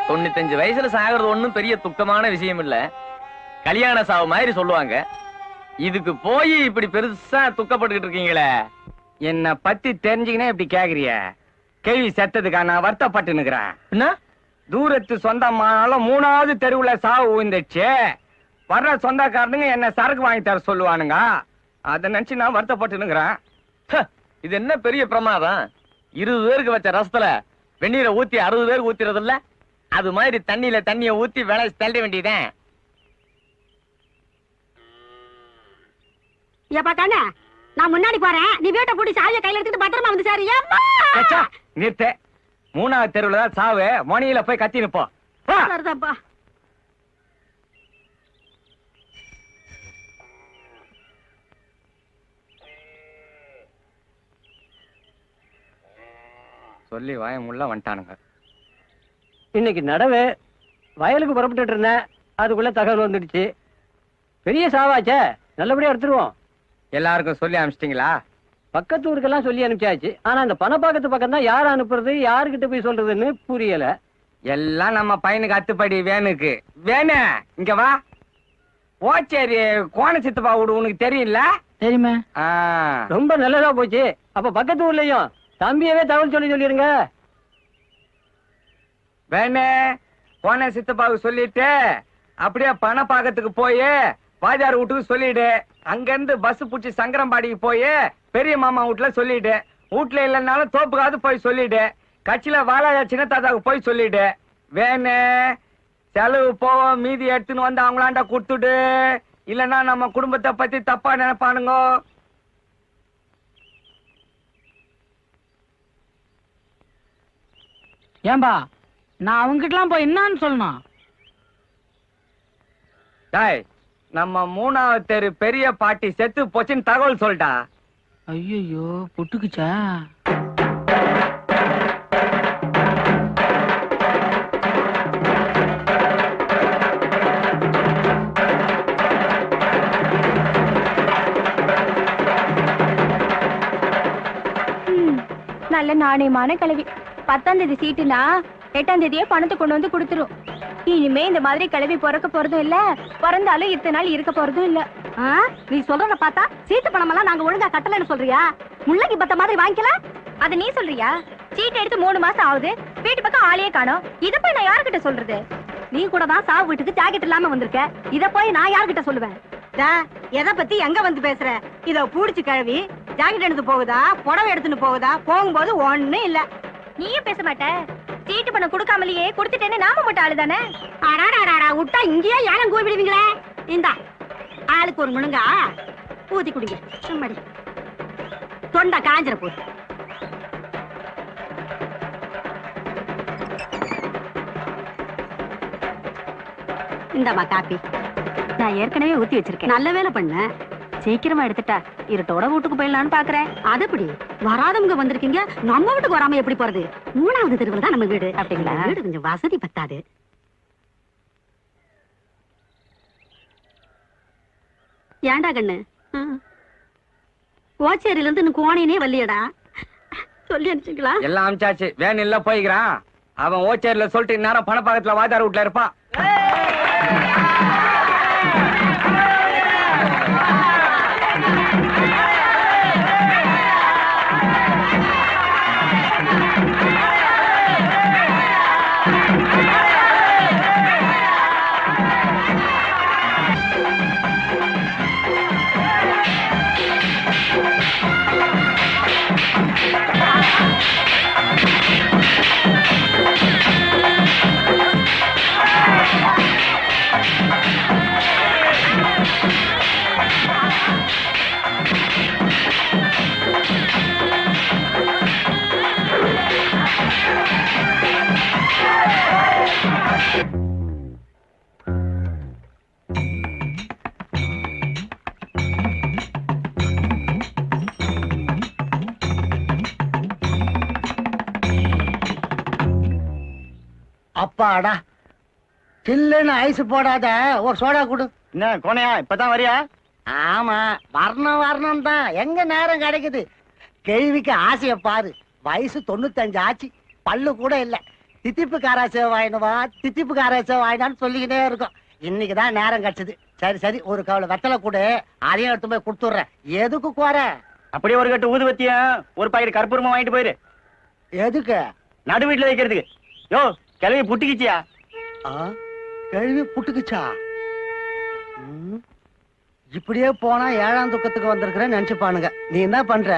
95 வயசுல சாகிறது ஒண்ணும் பெரிய துக்கமான விஷயம் இல்ல. கல்யாண சாவு மாதிரி சொல்லுவாங்க. இதுக்கு போய் இப்படி பெருசா துக்கப்பட்டுக்கிட்டு இருக்கீங்களே. என்ன பத்தி தெரிஞ்சுக்கினே இப்படி கேக்குறிய? கேள்வி செத்ததுக்கா நான் வருத்தப்பட்டு நிக்கிறேன். என்ன தூரத்து சொந்தமானாலும் 3வது தெருவுல சாவு விழுந்துச்சு. வர்ற சொந்தக்காரனுங்க என்ன சரக்கு வாங்கி தர சொல்லுவானுங்க. அதை நினைச்சு நான் வருத்தப்பட்டு நிக்கிறேன். இது என்ன பெரிய பிரமாதம்? 20 பேருக்கு வச்ச ரசத்துல வெந்நீரை ஊத்தி 60 பேருக்கு ஊத்திறது இல்ல? அது மாதிரி தண்ணியில தண்ணிய ஊத்தி வேலை தள்ள வேண்டியதேன். ஏப்பா கண்ணா, நான் முன்னாடி போறேன். நீ வீட்டை பூட்டி சாவியை கையில எடுத்துட்டு பத்திரமா வந்து சார். நிறுத்த. 3வது தெருவுல தான் சாவு. மணியில போய் கத்தி நிப்போம். சரிதான்ப்பா. சொல்லி வாயமுள்ள வந்துட்டானுங்க. இன்னைக்கு நடவு வயலுக்கு புறப்பட்டு இருந்தேன். அதுக்குள்ள தகவல் வந்துடுச்சு. பெரிய சாவாச்சே, நல்லபடியா எடுத்துருவோம். எல்லாருக்கும் சொல்லி அனுப்பிச்சிட்டீங்களா? பக்கத்து ஊருக்கெல்லாம் சொல்லி அனுப்பிச்சாச்சு. ஆனா அந்த பணப்பாக்கத்து பக்கம் தான் யார் அனுப்புறது, யாருக்கிட்ட போய் சொல்றதுன்னு புரியல. எல்லாம் நம்ம பையனுக்கு அத்துப்படி. வேணுக்கு வேணு இங்க வா. ஓச்சேரி கோண சித்தப்பா வீடு உனக்கு தெரியல? தெரியுமா? ரொம்ப நல்லதா போச்சு. அப்ப பக்கத்து ஊர்லயும் தம்பியவே தகவல் சொல்லிருங்க. வேணு கோண சித்தப்பாவுக்கு சொல்லிட்டு அப்படியே பணப்பாக்கத்துக்கு போய் வாஜார் வீட்டுக்கு சொல்லிடு. அங்க இருந்து பஸ் புடிச்சு சங்கரம்பாடிக்கு போய் பெரிய மாமா வீட்டுல சொல்லிடு. வீட்டுல இல்லைன்னாலும் தோப்புக்காவது போய் சொல்லிடு. கட்சியில வாழாயா சின்ன தாத்தாவுக்கு போய் சொல்லிடு. வேணு செலவு போவோம், மீதி எடுத்துன்னு வந்து அவங்களாண்டா கொடுத்துடு. இல்லைன்னா நம்ம குடும்பத்தை பத்தி தப்பா நினைப்பானுங்க. ஏன்பா நான் அவங்கிட்டலாம் போய் என்னன்னு சொல்லணும்? டாய், நம்ம 3வது தெரு பெரிய பாட்டி செத்து போச்சுன்னு தகவல் சொல்லிட்டா. ஐயோ புட்டுக்குச்சா? நல்ல நாணயமான கிழவி. 10ஆம் தேதி சீட்டுனா 8ஆம் தேதியே பணத்தை கொண்டு வந்து கொடுத்துரும். இனிமே இந்த மாதிரி கிளவி பிறக்க போறதும் இல்ல, பிறந்தாலும் இத்தனை நாள் இருக்க போறதும் இல்ல. நீ சொல்றத பார்த்தா சீட்டு பணம் எல்லாம் நாங்க ஒழுங்கா கட்டலன்னு சொல்றியா? முள்ளங்கி பத்த மாதிரி வாங்கிக்கலாம். அத நீ சொல்றியா? சீட்டு எடுத்து 3 மாசம் ஆகுது, வீட்டு பக்கம் ஆளையே காணோம். இத போய் நான் யாருக்கிட்ட சொல்றது? நீ கூட தான் சாவு வீட்டுக்கு ஜாக்கெட் இல்லாம வந்திருக்க. இத போய் நான் யார்கிட்ட சொல்லுவேன்? எதை பத்தி எங்க வந்து பேசுற? இத பூடிச்சு கழுவி ஜாக்கெட் எடுத்து போகுதா, புடவை எடுத்துன்னு போகுதா? போகும்போது ஒண்ணும் இல்ல. நீயும் பேச மாட்ட. சீட்டு பணம் கொடுக்காமலேயே கொடுத்துட்டேன்னு நாம மட்டும் ஆளு தானே. விட்டா இங்கேயே ஏலம் கூவி விடுவீங்களே. இந்தா ஆளுக்கு ஒரு முழுங்கா ஊத்தி குடிங்க. சும்மாடி தொண்டை காஞ்சிர போ. இந்தாமா காப்பி. நான் ஏற்கனவே ஊத்தி வச்சிருக்கேன். நல்ல வேலை பண்ண. சீக்கிரமா எடுத்துட்டா இருட்டோட வீட்டுக்கு போயிடலான்னு பாக்குறேன். அதுபடி வராதவங்க வந்திருக்கீங்க, நம்ம வீட்டுக்கு வராம எப்படி போறது? 3வது தெருவில் தான் நம்ம வீடு. அப்படிங்களா? வீடு கொஞ்சம் வசதி பத்தாது. ஏண்டா கண்ணு, ஓச்சேரியில இருந்து இன்னும் கோணையனே வரலையடா. சொல்லி அனுப்பிச்சுங்களா? எல்லாம் அனுப்பிச்சாச்சு. வேன் இல்ல போய்க்கிறான். அவன் ஓச்சேரியில சொல்லிட்டு இந்நேரம் பணப்பாக்கத்துல வாஜார் வீட்டுல இருப்பான். அப்பாடா, சில்லுன்னு ஐஸ் போடாத ஒரு சோடா குடு. என்ன கோணையா, இப்பதான் வரியா? ஆமா, வரணும் தான். எங்க நேரம் கிடைக்குது? கேள்விக்கு ஆசைய பாரு. வயசு 95 ஆச்சு, பல்லு கூட இல்ல. தித்திப்பு காராசேவை வாங்கினுவா தித்திப்பு காராசேவை வாங்கினான்னு சொல்லிக்கிட்டே இருக்கும். இன்னைக்குதான் நேரம் கிடைச்சது. சரி சரி, ஒரு கவலை வெத்தலை கூட அதையும் எடுத்து போய் கொடுத்துட்றேன். எதுக்கு குறை? அப்படியே ஒரு கட்டு ஊதுவத்தியும் ஒரு பாக்கெட் கற்பூரமா வாங்கிட்டு போயிரு. எதுக்கு? நடு வீட்டுல வைக்கிறதுக்கு. யோ கிளவி புட்டிக்கிச்சியா? கழுவி புட்டுக்குச்சா? இப்படியே போனா 7ஆம் துக்கத்துக்கு வந்திருக்கிறேன்னு நினைச்சுப்பானுங்க. நீ என்ன பண்ற,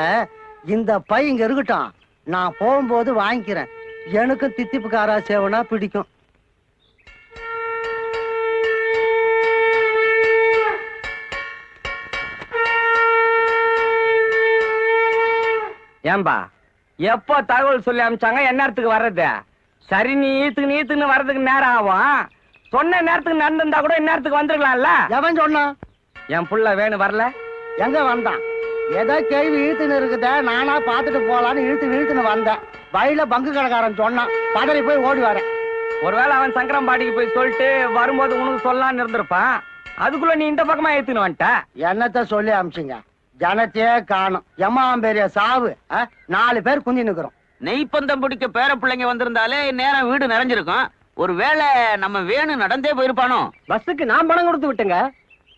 இந்த பை இங்க இருக்கட்டும், நான் போகும்போது வாங்கிக்கிறேன். எனக்கு தித்திப்பு காரா சேவனா பிடிக்கும். ஏன்பா எப்போ தகவல் சொல்லி அமிச்சாங்க? என்ன நேரத்துக்கு வர்றது? சரி, நீத்துன்னு வர்றதுக்கு நேரம் ஆகும். சொன்ன நேரத்துக்கு நடந்திருந்தா கூட இந்நேரத்துக்கு வந்துருக்கலாம்ல. எவன் சொன்னான்? என் புள்ள வேணும் வரல. எங்க வந்தான்? ஏதோ கேள்வி இழுத்துன்னு இருக்குத, நானா பாத்துட்டு போலான்னு இழுத்துன்னு வந்தேன். வயல பங்கு கடைக்காரன் சொன்னான், பதறி போய் ஓடி வரேன். ஒருவேளை அவன் சங்கரம்பாடிக்கு போய் சொல்லிட்டு வரும்போது உனக்கு சொல்லலான்னு இருந்திருப்பான். அதுக்குள்ள நீ இந்த பக்கமா ஏத்துன்னு வந்துட்ட. என்னத்த சொல்லி அமிச்சிங்க? ஜனத்தையே காணும். எம்மாம் பெரிய சாவு. 4 பேர் குந்தி நிக்கிறோம். நெய்ப்பந்தம் பிடிக்க பேர பிள்ளைங்க வந்திருந்தாலே நேரம் வீடு நிறைஞ்சிருக்கும். ஒருவேளை நம்ம வேணும் நடந்தே போயிருப்பானோ? பஸ்ஸுக்கு நான் பணம் கொடுத்து விட்டுங்க.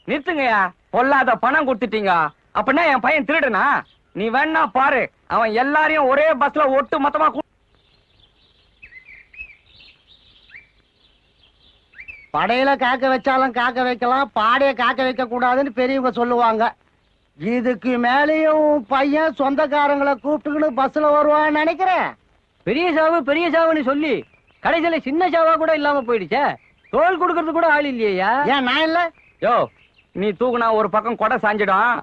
நிறுத்துங்கய்யா, பொல்லாத பணம் கொடுத்துட்டீங்க. அப்படின்னா என் பையன் திருடுனா? நீ வேணா பாரு, அவன் எல்லாரையும் ஒரே பஸ்ல ஒட்டு மொத்தமா படையில காக்க வச்சாலும் காக்க வைக்கலாம், பாடைய காக்க வைக்க கூடாதுன்னு பெரியவங்க சொல்லுவாங்க. இதுக்கு மேலேயும் பையன் சொந்தக்காரங்களை கூப்பிட்டுக்கிட்டு பஸ்ல வருவான்னு நினைக்கிறேன். பெரிய சாவுன்னு சொல்லி கடைசியில சின்ன சாவா கூட இல்லாம போயிடுச்சே. தோல் கொடுக்கறது கூட ஆள் இல்லையா? ஏன் நான் இல்ல? யோ, நீ தூக்குனா ஒரு பக்கம் கொடை சாஞ்சிடும்.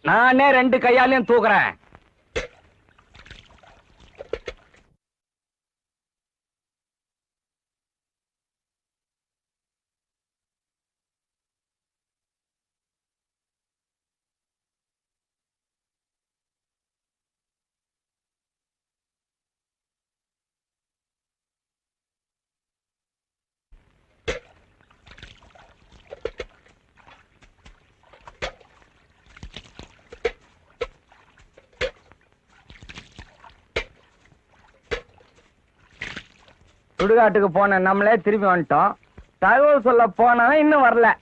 நானே 2 கையாலையும் தூக்குறேன். சுடுகாட்டுக்கு போன நம்மளே திரும்பி வந்துட்டோம். தகவல் சொல்ல போனா இன்னும் வரல.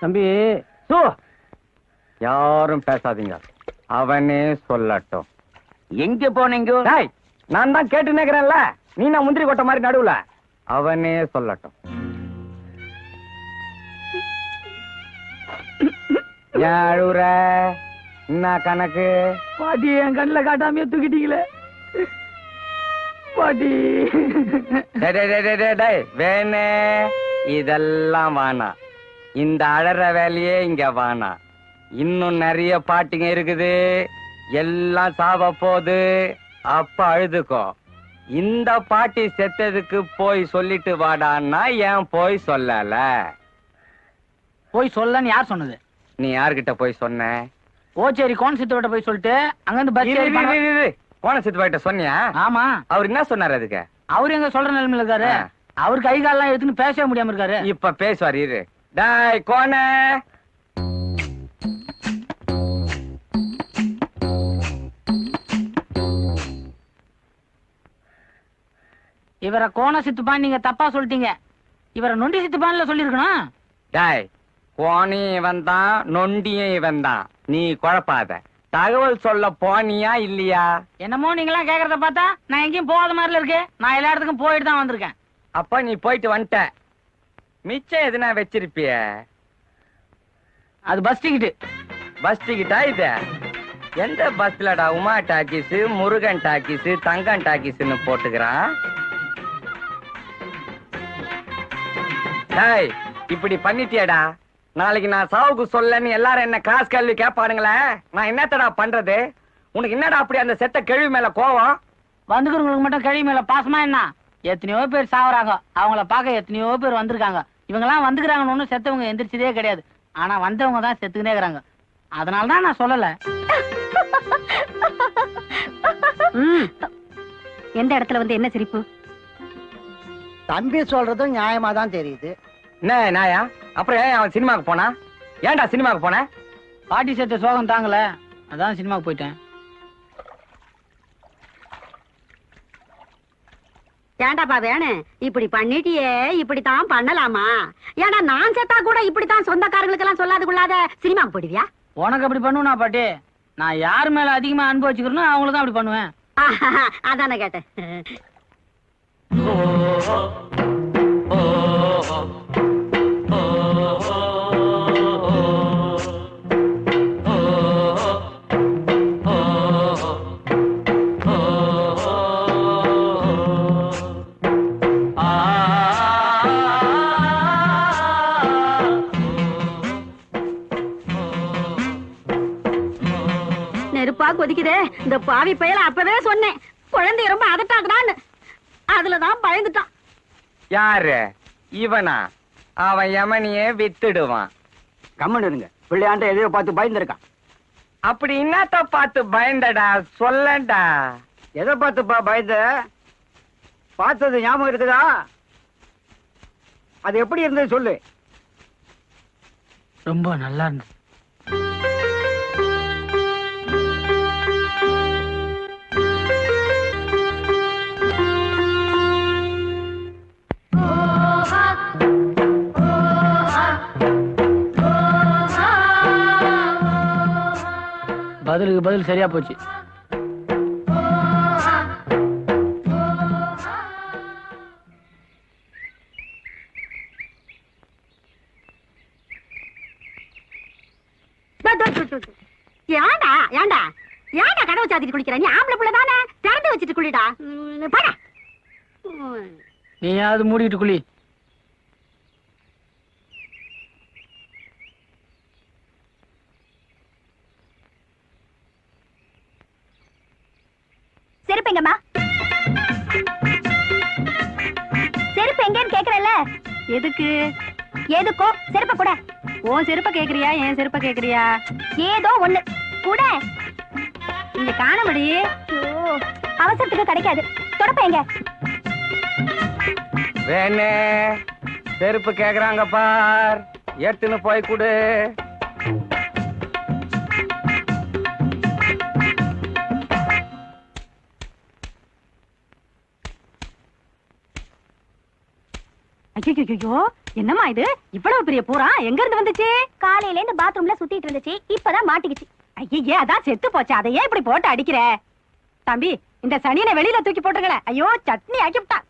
தம்பி, யாரும் பேசாதீங்க, அவனே சொல்லட்டும். எங்க போனீங்க? டேய், நான் தான் கேட்டு நிக்கிறேன்ல, நீ நான் முந்திரி கொட்ட மாதிரி நடுவுல. அவனே சொல்லட்டும். ஏன் அழுவுற? என்ன கணக்கு? பாட்டி என் கண்ணுல காட்டாமையே தூக்கிட்டீங்களே பாட்டி. டேய், வேணே இதெல்லாம் வேணாம். இந்த அழற வேலையே இங்க வேணாம். இன்னும் நிறைய பாட்டிங்க இருக்குது, எல்லாம் சாவ போகுது. அப்ப அழுதுக்கோ. இந்த பாட்டி செத்ததுக்கு போய் சொல்லிட்டு வாடான்னா ஏன் போய் சொல்லல? போய் சொல்லன்னு யார் சொன்னது? நீ யார்கிட்ட போய் சொன்ன? ஓச்சேரி கோணசித்தோட போய் சொல்லிட்டு அங்கிருந்து பஸ் ஏறி கோண சித்துப்பாட்ட சொன்னியா? ஆமா. அவர் என்ன சொன்னாரு அதுக்கு? அவரு எங்க சொல்ற நிலைமையில இருக்காரு. அவரு கை காலெல்லாம் எடுத்துன்னு பேசவே முடியாம இருக்காரு. இப்ப பேசுவார் இரு. டாய் கோண, இவரை கோண சித்துப்பான் நீங்க தப்பா சொல்லிட்டீங்க. இவரை நொண்டி சித்துப்பான்ல சொல்லிருக்கணும். டாய், கோணியும் இவன் தான், நொண்டியும் இவன் தான். நீ குழப்பாத. தகவல் சொல்ல போனியா இல்லையா? என்னமோ நீங்களாம் கேக்குறத பார்த்தா நான் எங்கேயும் போகாத மாதிரில இருக்கு. நான் எல்லா இடத்துக்கும் போயிட்டு தான் வந்திருக்கேன். அப்ப நீ போயிட்டு வந்துட்ட. மிச்சம் எதுனா வச்சிருப்பிய? அது பஸ் டிக்கெட். பஸ் டிக்கெட்டா இது? எந்த பஸ்லடா உமா டாக்கிஸ், முருகன் டாக்கிஸ், தங்கன் டாக்கிஸ்னு போட்டுக்கிறான்? டாய், இப்படி பண்ணிட்டியடா. நாளைக்கு நான் சாவுக்கு சொல்லன்னு எல்லாரும் என்ன கிராஸ் கேள்வி கேட்பானுங்களே, நான் என்னத்தடா பண்றது? உனக்கு என்னடா அப்படி அந்த செத்த கேள்வி மேல கோவம்? வந்துக்கிறவங்களுக்கு மட்டும் கழி மேல பாசமா என்ன? எத்தனையோ பேர் சாவறாங்க, அவங்கள பார்க்க எத்தனையோ பேர் வந்திருக்காங்க. இவங்கெல்லாம் வந்துக்கிறாங்கன்னு ஒண்ணும் செத்தவங்க எந்திரிச்சதே கிடையாது. ஆனா வந்தவங்க தான் செத்துக்கினே இருக்கிறாங்க. அதனாலதான் நான் சொல்லல. எந்த இடத்துல வந்து என்ன சிரிப்பு? தம்பி சொல்றதும் நியாயமா தான் தெரியுது. என்ன நாயா? அப்புறம் ஏன் அவன் சினிமாக்கு போனா? ஏன்டா சினிமாக்கு போன? பாட்டி செத்த சோகம் தாங்கல, அதான் சினிமாக்கு போயிட்டேன். ஏண்டாப்பா வேணும் இப்படி பண்ணிட்டியே, இப்படித்தான் பண்ணலாமா? ஏன்னா நான் செத்தா கூட இப்படித்தான் சொந்தக்காரங்களுக்கு எல்லாம் சொல்லாது கொள்ளாத சினிமாக்கு போடுவியா? உனக்கு அப்படி பண்ணுவா பாட்டி? நான் யார் மேல அதிகமா அன்பு வச்சுக்கிறேனோ அவங்கள தான் அப்படி பண்ணுவேன். அதான கேட்டேன். நெருப்பா கொதிக்குதே, இந்த பாவி பயல அப்பவே சொன்னேன் குழந்தை ரொம்ப அதட்டாக்குறான்னு. அதுலதான் பயந்துட்டான். யாரு இவனா? அவன் யமனியே வித்துடுவான். கம்மன் இருங்க, பிள்ளையாண்ட எதையோ பார்த்து பயந்துருக்கான். அப்படி என்னத்த பார்த்து பயந்தடா, சொல்லடா. எதை பார்த்துப்பா பயந்த? பார்த்தது ஞாபகம் இருக்குதா? அது எப்படி இருந்தது சொல்லு. ரொம்ப நல்லா இருந்தது. பதிலுக்கு பதில் சரியா போச்சு. ஏண்டா ஏண்டா ஏண்டா கதவை சாத்திட்டு குளிக்கிற? நீ ஆம்பளை புள்ள தானே, திறந்து வச்சுட்டு குளிடா. போடா. நீயாவது மூடிட்டு குளி. செருப்பு எங்கம்மா? செருப்பு எங்கன்னு கேக்குறல்ல? எதுக்கு? எதுக்கோ செருப்ப கூட. உன் செருப்ப கேக்குறியா என் செருப்ப கேக்குறியா? ஏதோ ஒண்ணு கூட. இங்க காணபடி. அவசரத்துக்கு கிடைக்காது. தொடப்ப எங்க? வேணே செருப்பு கேக்குறாங்க பார், எடுத்துன்னு போய் கொடு. ஐயோ என்னம்மா இது? இவ்வளவு பெரிய பூரா எங்க இருந்து வந்துச்சு? காலையில இருந்து பாத்ரூம்ல சுத்திட்டு இருந்துச்சு, இப்பதான் மாட்டிக்கிச்சு. ஐயே அதான் செத்து போச்சு, அதை ஏன் இப்படி போட்டு அடிக்கிற? தம்பி இந்த சனியனை வெளியில தூக்கி போட்டுருங்கள. ஐயோ சட்னி ஆக்கிவிட்டா.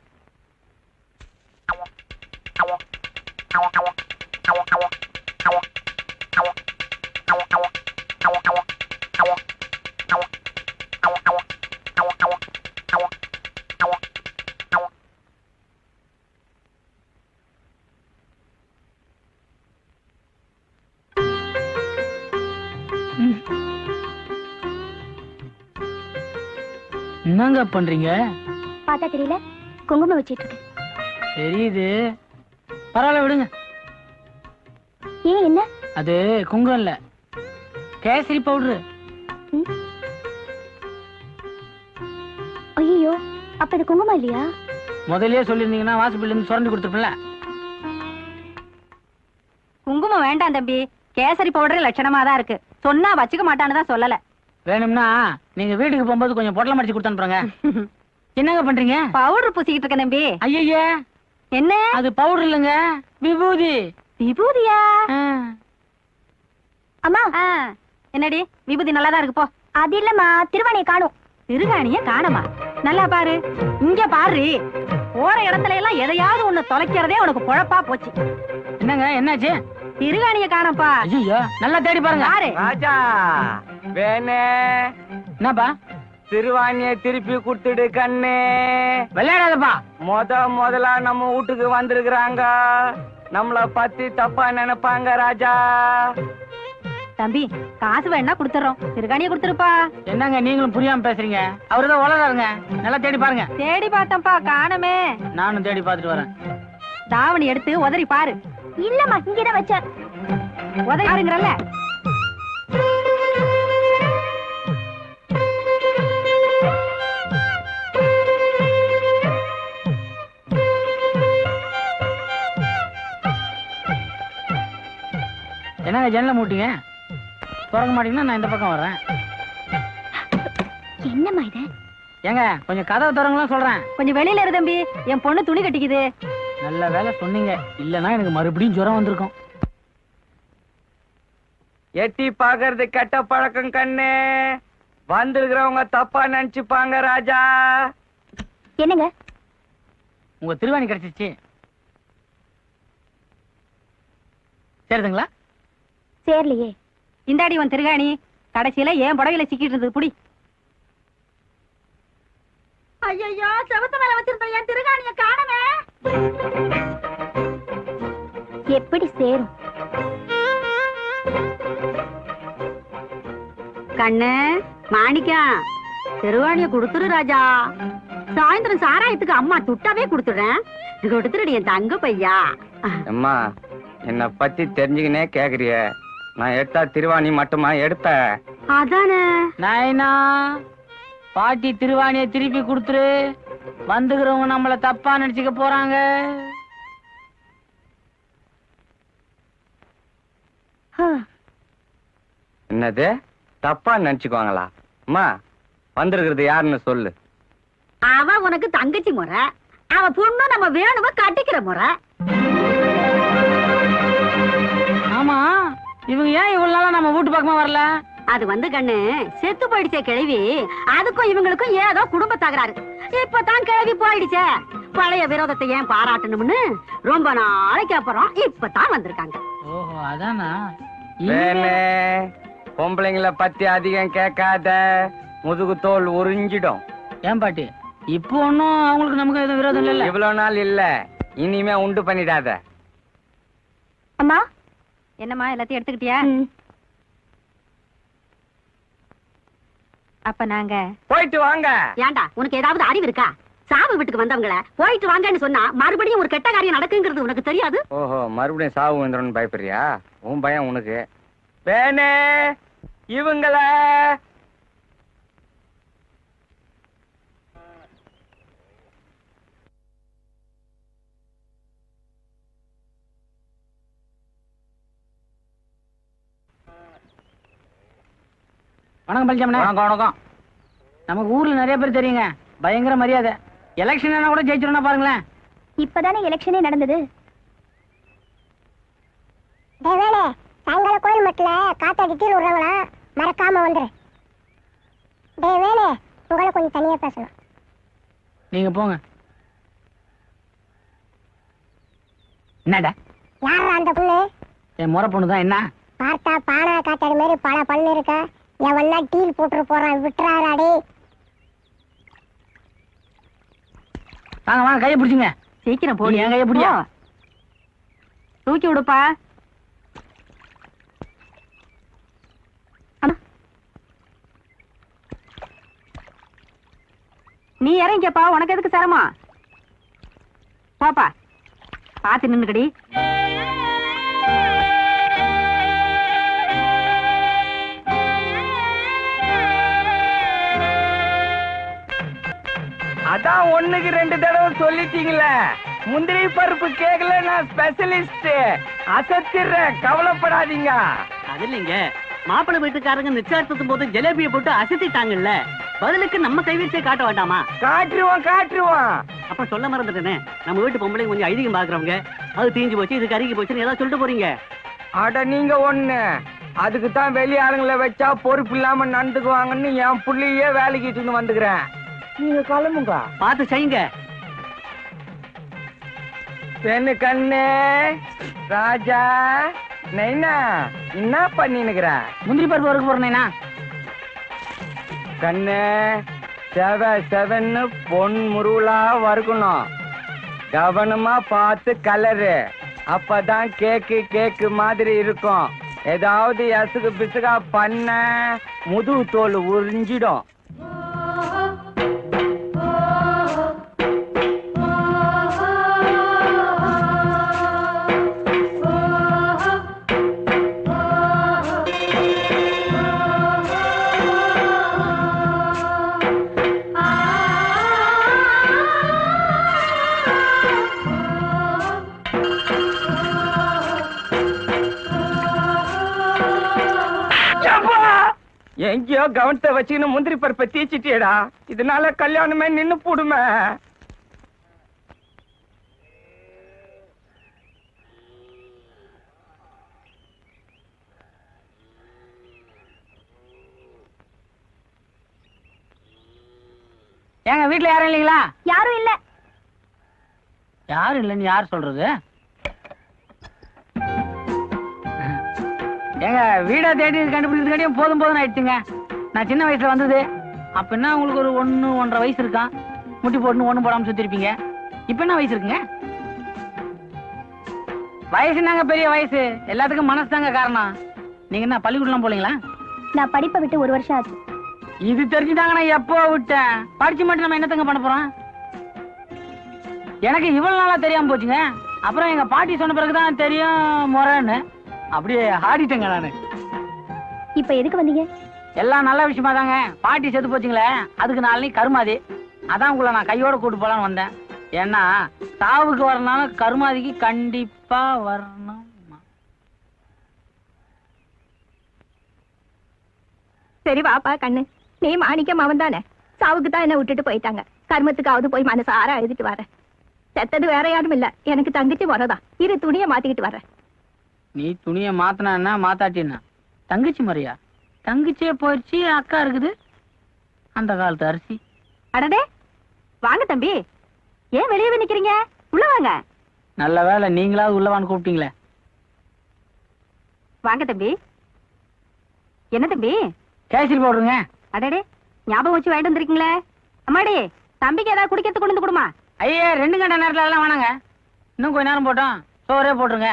என்னங்க பண்றீங்க? பார்த்தா தெரியல, குங்குமம் வச்சிட்டு இருக்கு. தெரியுது, பரவாயில்ல விடுங்க. ஏன் என்ன? அது குங்குமம் இல்ல, கேசரி பவுடரு. ஐயோ, அப்ப இது குங்குமம் இல்லையா? முதல்லயே சொல்லிருந்தீங்கன்னா வாசப்பில் இருந்து சுரண்டி கொடுத்துருப்பேன்ல. குங்குமம் வேண்டாம் தம்பி, கேசரி பவுடர் லட்சணமா தான் இருக்கு. சொன்னா வச்சுக்க மாட்டான்னு தான் சொல்லல. வேணும்னா நீங்க வீட்டுக்கு போகும்போது கொஞ்சம் பொட்டலம் அடிச்சு கொடுத்து அனுப்புறேங்க. என்னங்க பண்றீங்க? பவுடர் பூசிக்கிட்டு இருக்கேன் தம்பி. ஐயே, என்ன அது பவுடர் இல்லைங்க, விபூதி. விபூதியா? அம்மா, என்னடி விபூதி நல்லாதான் இருக்கு போ. அது இல்லம்மா, திருவாணியை காணும். திருகாணிய காணமா? நல்லா பாரு, இங்க பாரு. போற இடத்துல எல்லாம் எதையாவது ஒண்ணு தொலைக்கிறதே உனக்கு பொழப்பா போச்சு. என்னங்க என்னாச்சு? திருகாணிய காணப்பா. ஐயோ, நல்லா தேடி பாருங்க. யாரு? ராஜா வேணே, என்னப்பா? திருவாணிய திருப்பி கொடுத்துடு கண்ணே. விளையாடாதப்பா. முதலா நம்ம வீட்டுக்கு வந்திருக்கிறாங்க. நம்மள பத்தி தப்பா நினைப்பாங்க ராஜா. தம்பி காசு வேணா கொடுத்துறோம், திருகாணிய கொடுத்துருப்பா. என்னங்க நீங்களும் புரியாம பேசுறீங்க? அவருதான் உலகாருங்க, நல்லா தேடி பாருங்க. தேடி பார்த்தேன்ப்பா, காணமே. நானும் தேடி பார்த்துட்டு வரேன். தாவணி எடுத்து உதறி பாரு. இல்லம்மா இங்கதான் வச்சேன். உதறி பாருங்கறல்ல. என்னங்க ஜன்னல மூட்டிங்க? திறக்க மாட்டீங்கன்னா நான் இந்த பக்கம் வர்றேன். என்னம்மா இது? ஏங்க கொஞ்சம் கதவை திறங்கலாம் சொல்றேன். கொஞ்சம் வெளியில இரு தம்பி, என் பொண்ணு துணி கட்டிக்குது. நல்ல வேலை சொன்னீங்க, இல்லன்னா எனக்கு மறுபடியும் ஜுரம் வந்திருக்கும். எட்டி பாக்குறது கெட்ட பழக்கம் கண்ணு. வந்திருக்கிறவங்க தப்பா நினைச்சுப்பாங்க ராஜா. என்னங்க? உங்க திருவாணி கிடைச்சிச்சு. சரிதுங்களா? சேரலையே. இந்தாடி உன் திருகாணி. கடைசியில ஏன் புடவையில சிக்கிட்டு இருந்தது, புடி. ஐயோ, செவத்து மேல வச்சிருந்த என் திருகாணிய காணமே. எப்படி சேரும்? கண்ணு மாணிக்கம், திருவாணிய கொடுத்துரு ராஜா. சாயந்தரம் சாராயத்துக்கு அம்மா துட்டாவே கொடுத்துடுறேன். கொடுத்துருடி என் தங்க பையா. அம்மா, என்ன பத்தி தெரிஞ்சுக்கினே கேக்குறிய? நான் எடுத்தா திருவாணி மட்டுமா எடுப்பேன்? அதானே. நாயனா, பாட்டி திருவாணியை திருப்பி கொடுத்துரு. வந்துக்கிறவங்க நம்மள தப்பா நினைச்சுக்க போறாங்க. என்னது தப்பா நினைச்சுக்குவாங்களா? அம்மா, வந்திருக்கிறது யாருன்னு சொல்லு. அவ உனக்கு தங்கச்சி முறை, அவ பொண்ணு நம்ம வேணும கட்டிக்கிற முறை. ஆமா, இவங்க ஏன் இவ்வளவு நாளா நம்ம வீட்டு பக்கமா வரல? அது வந்து கண்ணு, செத்து போயிடுச்சே கிழவி. அதுக்கும் இவங்களுக்கும் ஏதோ குடும்ப தகராறு. இப்பதான் கிழவி போயிடுச்சே. பழைய விரோதத்தை ஏன் பாராட்டணும்னு ரொம்ப நாளைக்கு அப்புறம் இப்பதான் வந்திருக்காங்க. ஓஹோ, அதானா? வேணே, பொம்பளைங்கள பத்தி அதிகம் கேட்காத, முதுகு தோல் உறிஞ்சிடும். ஏன் பாட்டி, இப்போ ஒன்னும் அவங்களுக்கு நமக்கு எதுவும் விரோதம் இல்ல? இவ்வளவு நாள் இல்ல, இனிமே உண்டு பண்ணிடாத. அம்மா, என்னம்மா எல்லாத்தையும் எடுத்துக்கிட்டியா? அப்ப நாங்க போயிட்டு வாங்க. ஏண்டா, உனக்கு ஏதாவது அறிவு இருக்கா? சாவு வீட்டுக்கு வந்தவங்கள போயிட்டு வாங்கன்னு சொன்னா மறுபடியும் ஒரு கெட்ட காரியம் நடக்குங்கிறது உனக்கு தெரியாது? ஓஹோ, மறுபடியும் சாவு வந்துடும் பயப்படுறியா? உன் பயம் உனக்கு. வேணே, இவங்கள வணக்கம் பழனிசாமி. வணக்கம் வணக்கம். நமக்கு ஊர்ல நிறைய பேர் தெரியுங்க, பயங்கர மரியாதை. எலெக்ஷன் கூட ஜெயிச்சிருந்தா பாருங்களேன். இப்பதானே எலெக்ஷனே நடந்தது. சாயங்கால கோயில் மட்டுல காத்தாடி கீழ் விடுறவங்களா மறக்காம வந்துரு. உங்களை கொஞ்சம் தனியா பேசணும். நீங்க போங்க. என்னடா? யாரா அந்த பொண்ணு? என் முறை பொண்ணு தான். என்ன பார்த்தா பானா காத்தாடி மாதிரி பல பண்ணு இருக்க. எவன்னா டீல் போட்டு போறான், விட்டுறாராடே. வாங்க வாங்க, கையை பிடிச்சுங்க. சீக்கிரம் போடி. என் கையை பிடியா? தூக்கி விடுப்பா. நீ இறங்கிக்கப்பா, உனக்கு எதுக்கு சிரமம்? பாப்பா பாத்து நின்னுக்கடி. அதான் ஒண்ணுக்கு 2 தடவை சொல்லிட்டீங்களே. முந்திரி பருப்பு கேக்கல, நான் ஸ்பெஷலிஸ்ட். அசத்திடுறேன், கவலைப்படாதீங்க. அது இல்லைங்க, மாப்பிள்ளை வீட்டுக்காரங்க நிச்சயத்தும் போது ஜலேபியை போட்டு அசத்திட்டாங்கல்ல, பதிலுக்கு நம்ம கைவீச்சே காட்ட வேண்டாமா? காட்டுருவோம் காட்டுருவோம். அப்ப சொல்ல மறந்துட்டேனே, நம்ம வீட்டு பொம்பளை கொஞ்சம் ஐதீகம் பாக்குறவங்க, அது தீஞ்சு போச்சு, இது கருகி போச்சுன்னு ஏதாவது சொல்லிட்டு போறீங்க. அட நீங்க ஒண்ணு, அதுக்கு தான் வெளி ஆளுங்களை வச்சா பொறுப்பு இல்லாம நடந்துக்குவாங்கன்னு என் புள்ளையே வேலைக்கு வந்துக்கிறேன். நீங்க கிளம்புங்க. பார்த்து செய்யுங்க. பெண்ணு கண்ணு ராஜா நைனா, என்ன பண்ணினுக்கிற? முந்திரி பருப்பு வறுக்க போறேனா? கண்ணு செவன்னு பொன் முருளா வறுக்கணும். கவனமா பார்த்து கலரு. அப்பதான் கேக்கு மாதிரி இருக்கும். ஏதாவது எசுகு பிசுகா பண்ண முதுகு தோல் உறிஞ்சிடும். எங்கேயோ கவனத்தை வச்சுன்னு முந்திரி பருப்பை தீச்சிட்டியடா. இதனால கல்யாணமே நின்னு போடுமே. ஏங்க வீட்டுல யாரும் இல்லைங்களா? யாரும் இல்ல. யாரும் இல்லைன்னு யார் சொல்றது? ஏங்க வீடை தேடி கண்டுபிடிக்கிறதுக்காட்டியும் போதும் ஆயிடுச்சுங்க. நான் சின்ன வயசுல வந்தது. அப்ப உங்களுக்கு ஒரு 1-1.5 வயசு இருக்கான். முட்டி போட்டு ஒண்ணு போடாம சுத்தி இருப்பீங்க. இப்ப என்ன வயசு இருக்குங்க? வயசுனாங்க பெரிய வயசு, எல்லாத்துக்கும் மனசு தாங்க காரணம். நீங்க என்ன பள்ளிக்கூடம் போலீங்களா? நான் படிப்பை விட்டு 1 வருஷம் ஆச்சு. இது தெரிஞ்சுட்டாங்க நான் எப்போ விட்டேன். படிச்சு மட்டும் நம்ம என்னத்தங்க பண்ண போறோம்? எனக்கு இவ்வளவு நாளா தெரியாம போச்சுங்க. அப்புறம் எங்க பாட்டி சொன்ன பிறகுதான் தெரியும் முறைன்னு. அப்படியே ஆடிட்டேங்க நானு. இப்ப எதுக்கு வந்தீங்க? எல்லாம் நல்ல விஷயமா தாங்க. பாட்டி செத்து போச்சுங்களே, அதுக்கு நாளைக்கு கருமாதி. அதான் உங்களை நான் கையோட கூட்டு போலான்னு வந்தேன். ஏன்னா சாவுக்கு வரனாலும் கருமாதிக்கு கண்டிப்பா வரணும். சரி வாப்பா கண்ணு, நீ மாணிக்கம் அவன் தானே. சாவுக்கு தான் என்ன விட்டுட்டு போயிட்டாங்க. கர்மத்துக்காவது போய் மனசார எழுதிட்டு வரேன். செத்தது வேற யாரும் இல்ல, எனக்கு தங்கச்சி முறைதான். இரு துணியை மாத்திக்கிட்டு வரேன். நீ துணியை மாத்தினா மாத்தாட்டின்னா தங்கச்சி முறையா? தங்கச்சியே போயிடுச்சு, அக்கா இருக்குது. அந்த காலத்து அரிசி. அடடே வாங்க தம்பி, ஏன் வெளியே நிக்கிறீங்க? உள்ள வாங்க. நல்ல வேலை நீங்களாவது உள்ளவான்னு கூப்பிட்டீங்களே. வாங்க தம்பி. என்ன தம்பி? கேசரி போடுறீங்க. அடடே ஞாபகம் வச்சு வாங்கிட்டு வந்திருக்கீங்களே. அம்மாடி தம்பிக்கு ஏதாவது குடிக்கிறதுக்கு கொண்டு வந்து கொடுமா. ஐயே 2 கண்ட நேரத்துல அதெல்லாம் வேணாங்க. இன்னும் கொஞ்ச நேரம் போட்டோம், சோறே போட்டுருங்க.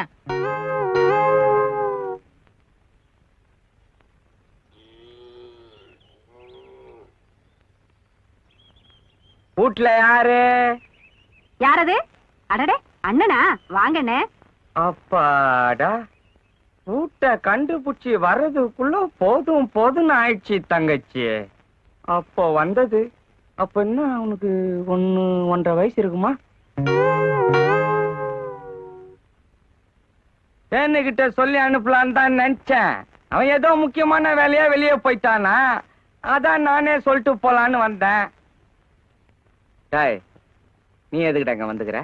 வீட்டுல யாரு? யாரது? அடடே அண்ணனா, வாங்கண்ணே. அப்பாடா, வீட்டை கண்டுபிடிச்சி வர்றதுக்குள்ள போதும்னு ஆயிடுச்சு தங்கச்சி. அப்போ வந்தது. அப்ப என்ன அவனுக்கு 1-1.5 வயசு இருக்குமா? கிட்ட சொல்லி அனுப்பலான்னு தான் நினைச்சேன். அவன் ஏதோ முக்கியமான வேலையா வெளியே போயிட்டானா, அதான் நானே சொல்லிட்டு போலான்னு வந்தேன். டேய், நீ எதுக்கிட்ட அங்க வந்துக்கிற?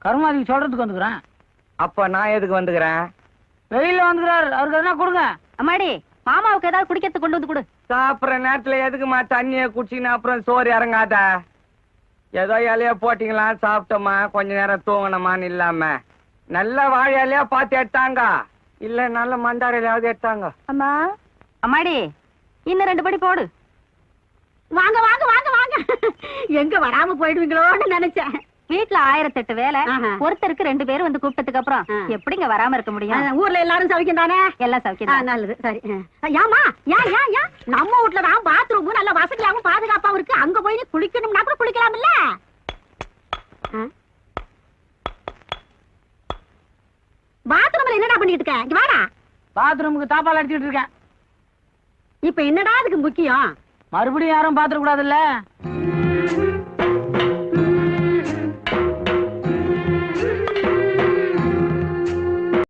கருமாதிக்கு சொல்றதுக்கு வந்துக்கிறேன். அப்ப நான் எதுக்கு வந்துக்கிறேன்? வெளியில வந்துக்கிறாரு, அவருக்கு எதனா கொடுங்க. அம்மாடி மாமாவுக்கு ஏதாவது குடிக்கிறதுக்கு கொண்டு வந்து கொடு. சாப்பிட்ற நேரத்துல எதுக்குமா தண்ணிய குடிச்சின்னு அப்புறம் சோறு இறங்காத. ஏதோ இலையா போட்டீங்களா, சாப்பிட்டோமா, கொஞ்ச நேரம் தூங்கணுமான்னு இல்லாம நல்ல வாழை இலையா பார்த்து எடுத்தாங்க. இல்ல நல்ல மந்தார இலையாவது எடுத்தாங்க. அம்மா அம்மாடி இன்னும் 2 படி போடு. வாங்க வாங்க வாங்க வாங்க. எங்க வராம போயிடுவீங்களோன்னு நினைச்சேன். வீட்டுல 1008 வேலை. ஒருத்தருக்கு 2 பேரும் வந்து கூப்பிட்டதுக்கு அப்புறம் எப்படிங்க வராம இருக்க முடியும்? ஊர்ல எல்லாரும் சௌக்கியம் தானே? எல்லாம் சௌக்கியம். நல்லது, சரி. ஏமா ஏன் நம்ம வீட்டுல தான் பாத்ரூம் நல்ல வசதியாகவும் பாதுகாப்பாவும் இருக்கு. அங்க போய் நீ குளிக்கணும்னா கூட குளிக்கலாம் இல்ல? பாத்ரூம்ல என்னடா பண்ணிட்டு இருக்க? இங்க வாடா. பாத்ரூமுக்கு தாப்பால் அடிச்சுட்டு இருக்கேன். இப்ப என்னடா அதுக்கு முக்கியம்? மறுபடியும் யாரும் பாத்துட கூடாதுல்ல.